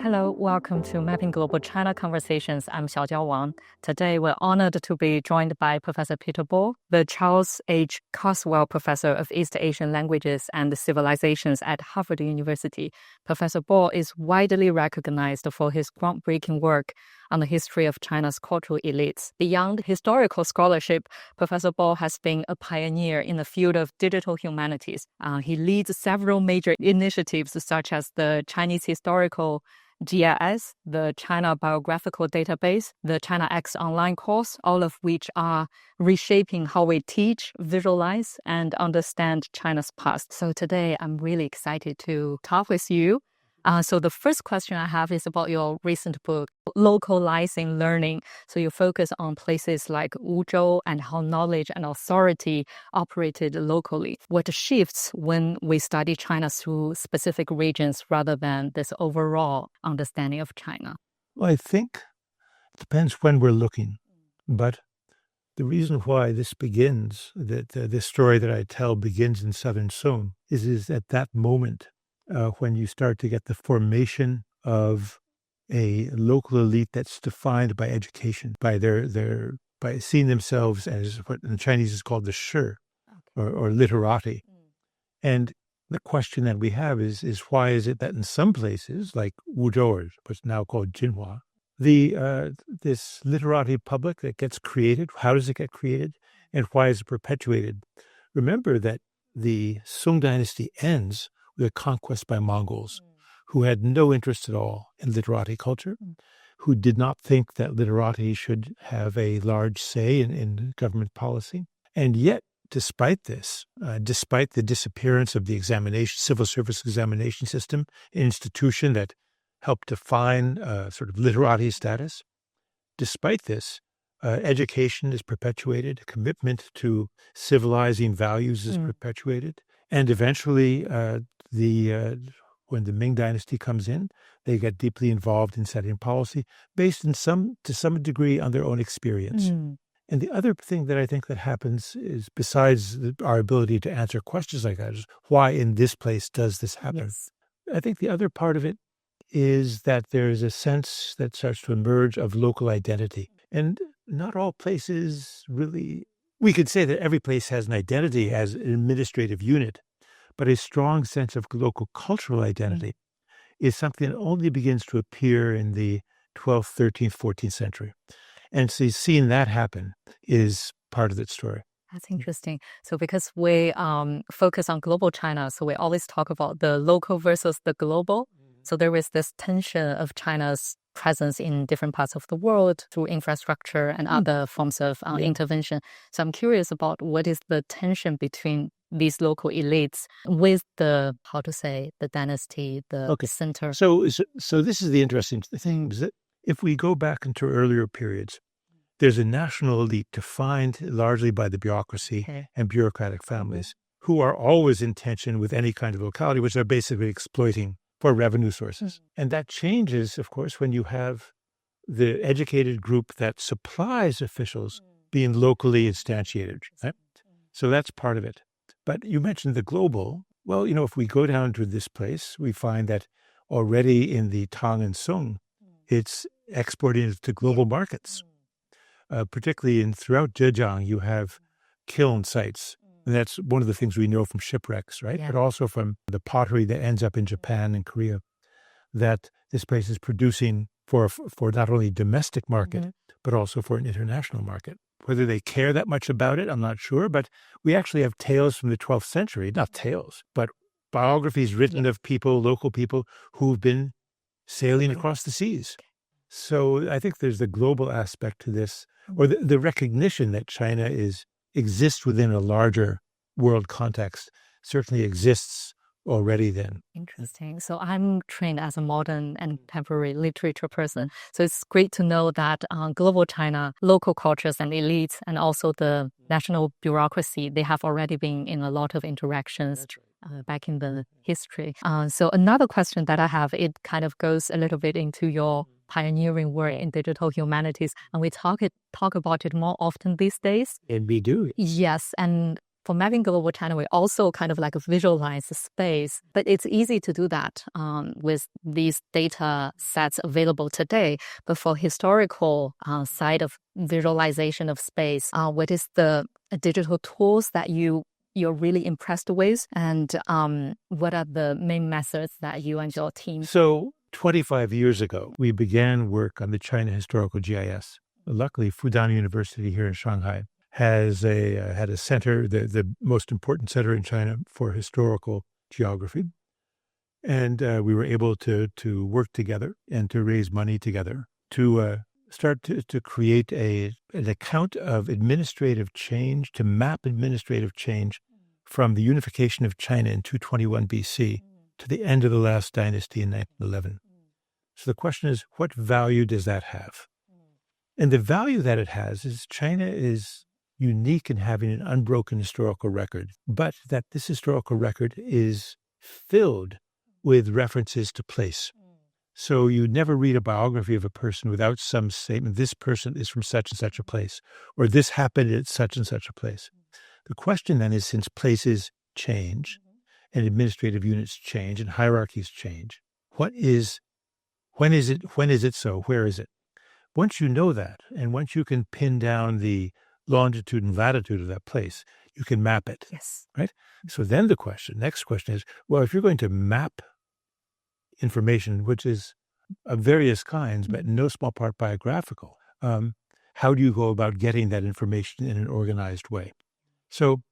Hello, welcome to Mapping Global China Conversations. I'm Xiaojiao Wang. Today, we're honored to be joined by Professor Bol, the Charles H. Carswell Professor of East Asian Languages and Civilizations at Harvard University. Professor Bol is widely recognized for his groundbreaking work on the history of China's cultural elites. Beyond historical scholarship, Professor Bol has been a pioneer in the field of digital humanities. He leads several major initiatives such as the Chinese Historical GIS, the China Biographical Database, the China X online course, all of which are reshaping how we teach, visualize, and understand China's past. So today, I'm really excited to talk with you. So the first question I have is about your recent book, Localizing Learning. So you focus on places like Wuzhou and how knowledge and authority operated locally. What shifts when we study China through specific regions rather than this overall understanding of China? Well, I think it depends when we're looking. But the reason why this begins, that this story that I tell begins in Southern Song, is at that moment when you start to get the formation of a local elite that's defined by education, by by seeing themselves as what in Chinese is called the shi, or literati. And the question that we have is why is it that in some places, like Wuzhou, or what's now called Jinhua, this literati public that gets created, how does it get created, and why is it perpetuated? Remember that the Song dynasty ends with a conquest by Mongols, who had no interest at all in literati culture, who did not think that literati should have a large say in government policy. And yet, despite this, despite the disappearance of the civil service examination system, an institution that helped define sort of literati status, despite this, education is perpetuated, commitment to civilizing values is perpetuated, and eventually when the Ming dynasty comes in, they get deeply involved in setting policy based to some degree on their own experience. And the other thing that I think that happens is, besides our ability to answer questions like that, is why in this place does this happen? Yes. I think the other part of it is that there's a sense that starts to emerge of local identity. And not all places really, we could say that every place has an identity as an administrative unit, but a strong sense of local cultural identity is something that only begins to appear in the 12th, 13th, 14th century. And so seeing that happen is part of that story. That's interesting. So because we focus on global China, so we always talk about the local versus the global. So there is this tension of China's presence in different parts of the world through infrastructure and other forms of intervention. So I'm curious about what is the tension between these local elites with the dynasty, the center. So this is the interesting thing, is that if we go back into earlier periods, there's a national elite defined largely by the bureaucracy and bureaucratic families who are always in tension with any kind of locality, which they're basically exploiting for revenue sources. And that changes, of course, when you have the educated group that supplies officials being locally instantiated. Right? So that's part of it. But you mentioned the global. Well, if we go down to this place, we find that already in the Tang and Song, it's exporting to global markets. Particularly throughout Zhejiang, you have kiln sites. And that's one of the things we know from shipwrecks, right? Yeah. But also from the pottery that ends up in Japan and Korea, that this place is producing for not only domestic market, but also for an international market. Whether they care that much about it, I'm not sure. But we actually have tales from the 12th century, not tales, but biographies written of people, local people, who've been sailing across the seas. So I think there's the global aspect to this, or the recognition that China exists within a larger world context, certainly exists already then. Interesting. So I'm trained as a modern and contemporary literature person. So it's great to know that global China, local cultures and elites, and also the national bureaucracy, they have already been in a lot of interactions back in the history. So another question that I have, it kind of goes a little bit into your pioneering work in digital humanities, and we talk about it more often these days. And we do. Yes, and for mapping global China, we also kind of like visualize the space, but it's easy to do that with these data sets available today. But for historical side of visualization of space, what is the digital tools that you're really impressed with, and what are the main methods that you and your team? So 25 years ago, we began work on the China Historical GIS. Luckily, Fudan University here in Shanghai has had a center, the most important center in China for historical geography. And we were able to work together and to raise money together to start to create an account of administrative change, to map administrative change from the unification of China in 221 BC to the end of the last dynasty in 1911. So the question is, what value does that have? And the value that it has is China is unique in having an unbroken historical record, but that this historical record is filled with references to place. So you never read a biography of a person without some statement, this person is from such and such a place, or this happened at such and such a place. The question then is, since places change and administrative units change and hierarchies change, when is it so? Where is it? Once you know that, and once you can pin down the longitude and latitude of that place, you can map it. Yes. Right? So then the next question is, well, if you're going to map information, which is of various kinds, but in no small part biographical, how do you go about getting that information in an organized way? So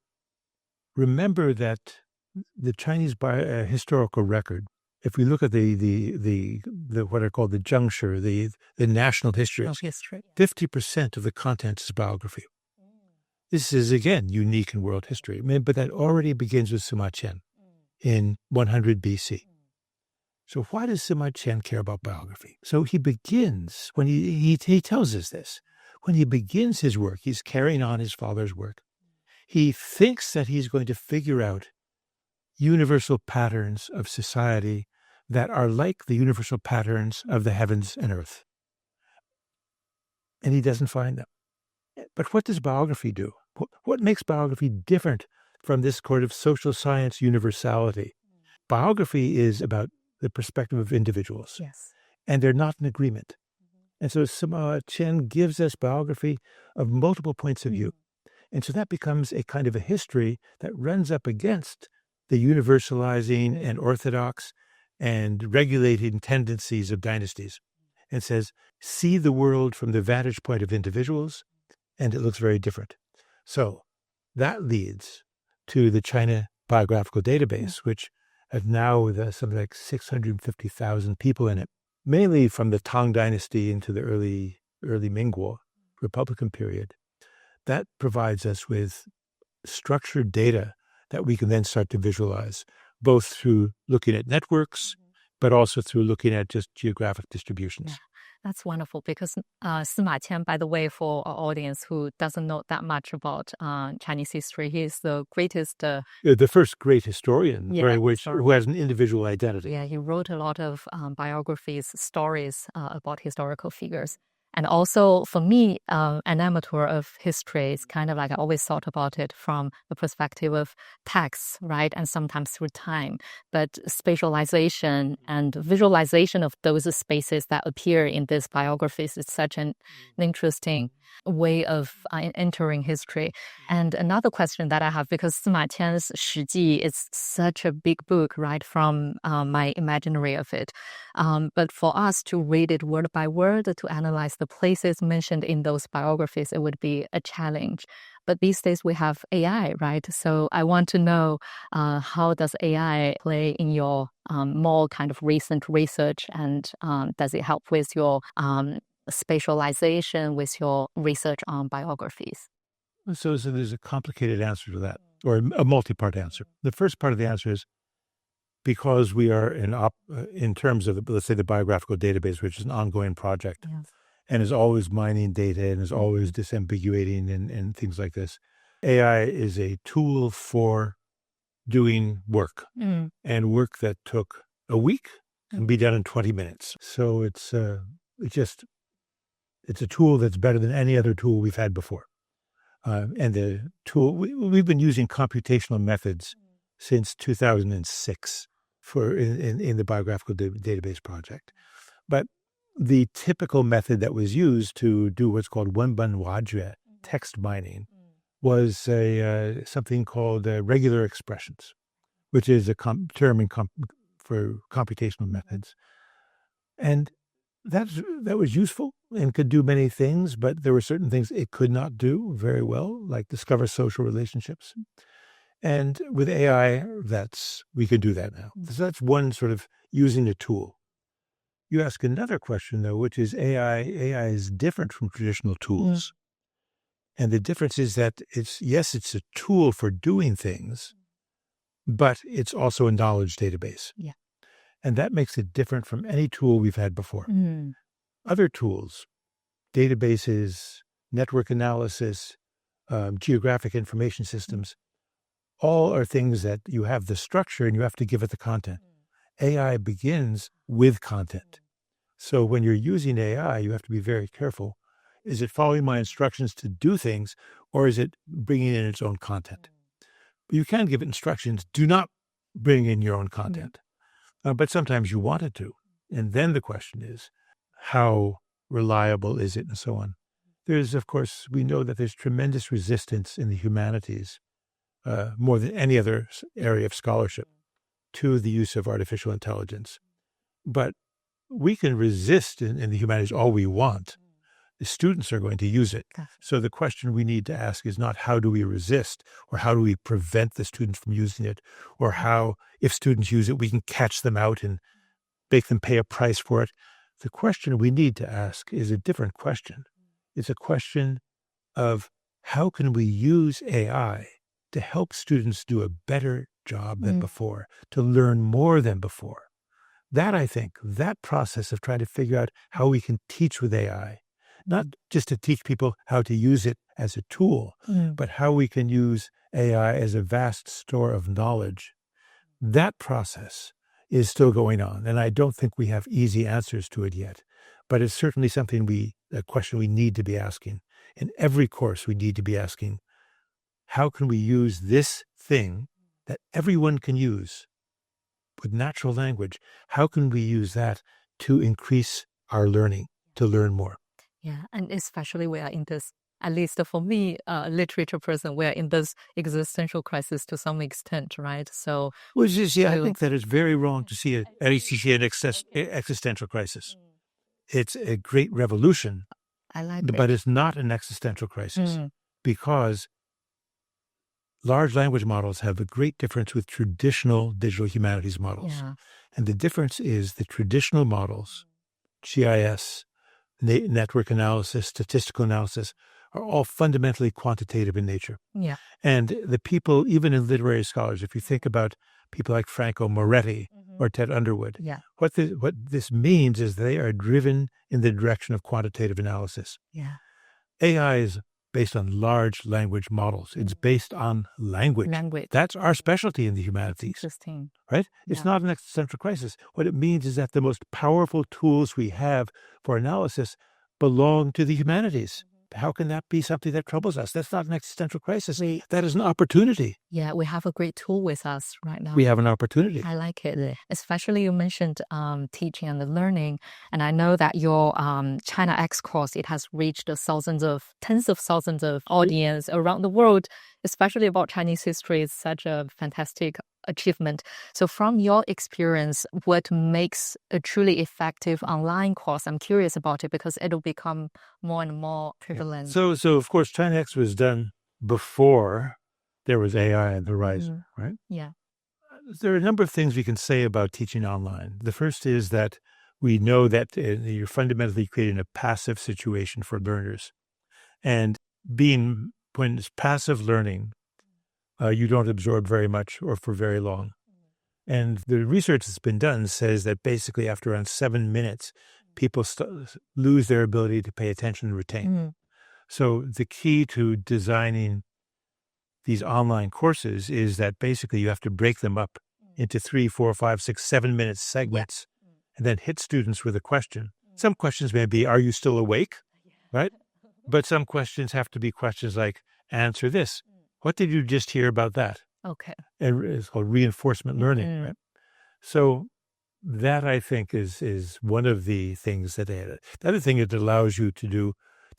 remember that the Chinese historical record, if we look at the what are called the juncture, the national history, 50% of the contents is biography. This is, again, unique in world history. But that already begins with Sima Qian in 100 BC. So why does Sima Qian care about biography? So he begins, when he tells us this, when he begins his work, he's carrying on his father's work. He thinks that he's going to figure out universal patterns of society that are like the universal patterns of the heavens and earth. And he doesn't find them. But what does biography do? What makes biography different from this sort of social science universality? Biography is about the perspective of individuals. Yes. And they're not in agreement. And so Sima Qian gives us biography of multiple points of view. And so that becomes a kind of a history that runs up against the universalizing and orthodox and regulating tendencies of dynasties, and says, see the world from the vantage point of individuals, and it looks very different. So that leads to the China Biographical Database, which have now with something like 650,000 people in it, mainly from the Tang Dynasty into the early Mingguo Republican period. That provides us with structured data that we can then start to visualize, both through looking at networks, but also through looking at just geographic distributions. Yeah. That's wonderful, because Sima Qian, by the way, for our audience who doesn't know that much about Chinese history, he is the greatest... the first great historian, who has an individual identity. Yeah, he wrote a lot of biographies, stories about historical figures. And also, for me, an amateur of history, it's kind of like I always thought about it from the perspective of texts, right? And sometimes through time. But spatialization and visualization of those spaces that appear in these biographies is such an interesting way of entering history. And another question that I have, because Sima Qian's Shiji is such a big book, right, from my imaginary of it. But for us to read it word by word, to analyze the places mentioned in those biographies, it would be a challenge. But these days we have AI, right? So I want to know how does AI play in your more kind of recent research, and does it help with your spatialization, with your research on biographies? So there's a complicated answer to that, or a multi-part answer. The first part of the answer is, because we are in terms of, let's say, the biographical database, which is an ongoing project, and is always mining data and is always disambiguating and things like this. AI is a tool for doing work, and work that took a week can be done in 20 minutes. So it's a tool that's better than any other tool we've had before. And the tool, we've been using computational methods since 2006 in the Biographical Database project. But the typical method that was used to do what's called wenban text mining was something called regular expressions, which is a term for computational methods. And that was useful and could do many things, but there were certain things it could not do very well, like discover social relationships. And with AI, we can do that now. So that's one sort of using a tool. You ask another question, though, which is AI. AI is different from traditional tools. And the difference is that it's a tool for doing things, but it's also a knowledge database. Yeah. And that makes it different from any tool we've had before. Other tools, databases, network analysis, geographic information systems, all are things that you have the structure and you have to give it the content. AI begins with content. So when you're using AI, you have to be very careful. Is it following my instructions to do things, or is it bringing in its own content? You can give it instructions. Do not bring in your own content. But sometimes you want it to. And then the question is, how reliable is it and so on? There's, of course, we know that there's tremendous resistance in the humanities, more than any other area of scholarship, to the use of artificial intelligence. But we can resist in the humanities all we want. The students are going to use it. So the question we need to ask is not how do we resist or how do we prevent the students from using it, or how, if students use it, we can catch them out and make them pay a price for it. The question we need to ask is a different question. It's a question of how can we use AI to help students do a better job than before, to learn more than before. That, I think, that process of trying to figure out how we can teach with AI, not just to teach people how to use it as a tool, but how we can use AI as a vast store of knowledge. That process is still going on, and I don't think we have easy answers to it yet. But it's certainly a question we need to be asking. In every course, we need to be asking, how can we use this thing that everyone can use with natural language? How can we use that to increase our learning, to learn more? Yeah, and especially we are in this, at least for me, a literature person, we are in this existential crisis to some extent, right? So, I think that it's very wrong to see an existential crisis. It's a great revolution, but it's not an existential crisis because large language models have a great difference with traditional digital humanities models. Yeah. And the difference is the traditional models, GIS, network analysis, statistical analysis, are all fundamentally quantitative in nature. Yeah. And the people, even in literary scholars, if you think about people like Franco Moretti or Ted Underwood, what this means is they are driven in the direction of quantitative analysis. Yeah. AI is based on large language models. It's based on language. That's our specialty in the humanities. Interesting. Right? It's not an existential crisis. What it means is that the most powerful tools we have for analysis belong to the humanities. How can that be something that troubles us? That's not an existential crisis. That is an opportunity. Yeah, we have a great tool with us right now. We have an opportunity. I like it. Especially you mentioned teaching and learning. And I know that your China X course, it has reached tens of thousands of audience around the world, especially about Chinese history. It's such a fantastic achievement. So from your experience, what makes a truly effective online course? I'm curious about it because it'll become more and more prevalent. So of course, China X was done before there was AI on the horizon, right? Yeah. There are a number of things we can say about teaching online. The first is that we know that you're fundamentally creating a passive situation for learners. And when it's passive learning, you don't absorb very much or for very long. And the research that's been done says that basically after around 7 minutes, people lose their ability to pay attention and retain. So the key to designing these online courses is that basically you have to break them up into 3, 4, 5, 6, 7 minute segments and then hit students with a question. Some questions may be, are you still awake? Right? But some questions have to be questions like, answer this. What did you just hear about that? Okay. And it's called reinforcement learning, right? So that, I think, is one of the things that they had. The other thing it allows you to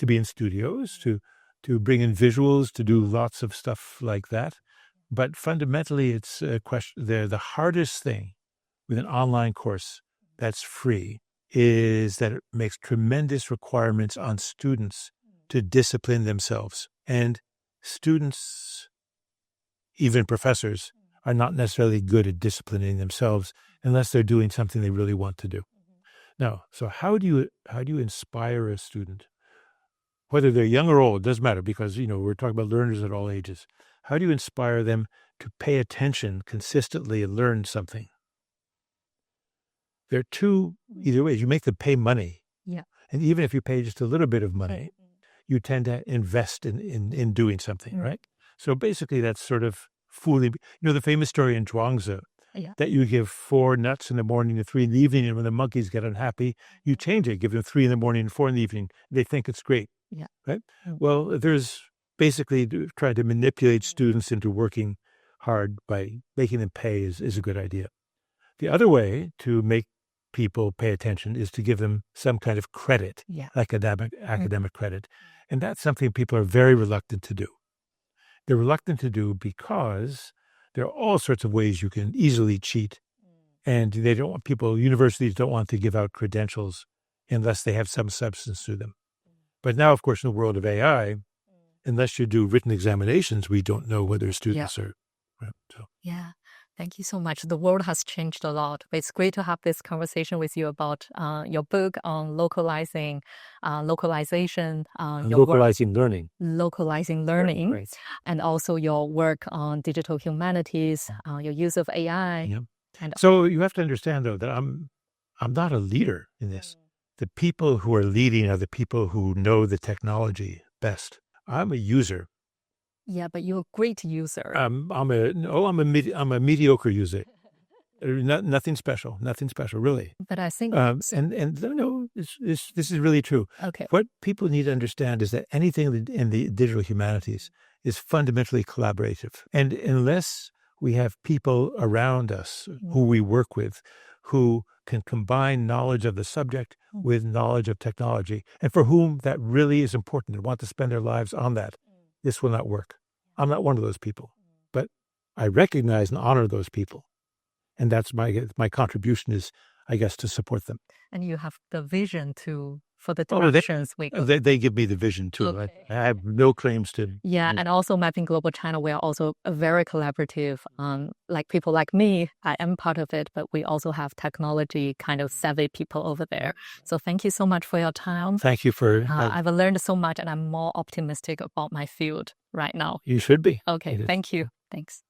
be in studios, to bring in visuals, to do lots of stuff like that. But fundamentally, it's a question. The hardest thing with an online course that's free is that it makes tremendous requirements on students to discipline themselves. And students, even professors, are not necessarily good at disciplining themselves unless they're doing something they really want to do. Now, so how do you inspire a student, whether they're young or old? It doesn't matter, because we're talking about learners at all ages. How do you inspire them to pay attention consistently and learn something? There are two either ways. You make them pay money, and even if you pay just a little bit of money, you tend to invest in doing something, right? So basically, that's sort of fooling. The famous story in Zhuangzi, that you give 4 nuts in the morning and 3 in the evening, and when the monkeys get unhappy, you change it, give them 3 in the morning and 4 in the evening. They think it's great, right? Well, there's basically trying to manipulate students into working hard by making them pay is a good idea. The other way to make people pay attention is to give them some kind of credit, academic credit. And that's something people are very reluctant to do. They're reluctant to do because there are all sorts of ways you can easily cheat. And universities don't want to give out credentials unless they have some substance to them. But now, of course, in the world of AI, unless you do written examinations, we don't know whether students are. Right? So. Yeah. Thank you so much. The world has changed a lot. But it's great to have this conversation with you about your book on localization, Localizing learning. Localizing learning, right. And also your work on digital humanities, your use of AI. Yeah. And so you have to understand, though, that I'm not a leader in this. The people who are leading are the people who know the technology best. I'm a user. Yeah, but you're a great user. I'm a mediocre user. Nothing special, really. But I think, this is really true. Okay. What people need to understand is that anything in the digital humanities is fundamentally collaborative. And unless we have people around us who we work with, who can combine knowledge of the subject with knowledge of technology, and for whom that really is important and want to spend their lives on that, this will not work. I'm not one of those people, but I recognize and honor those people. And that's my contribution is, I guess, to support them. And you have the vision for the directions we go. They give me the vision too. Okay. I have no claims to. And also Mapping Global China, we are also a very collaborative. Like people like me, I am part of it, but we also have technology kind of savvy people over there. So thank you so much for your time. Thank you for. I've learned so much, and I'm more optimistic about my field right now. You should be. Okay, thank you. Thanks.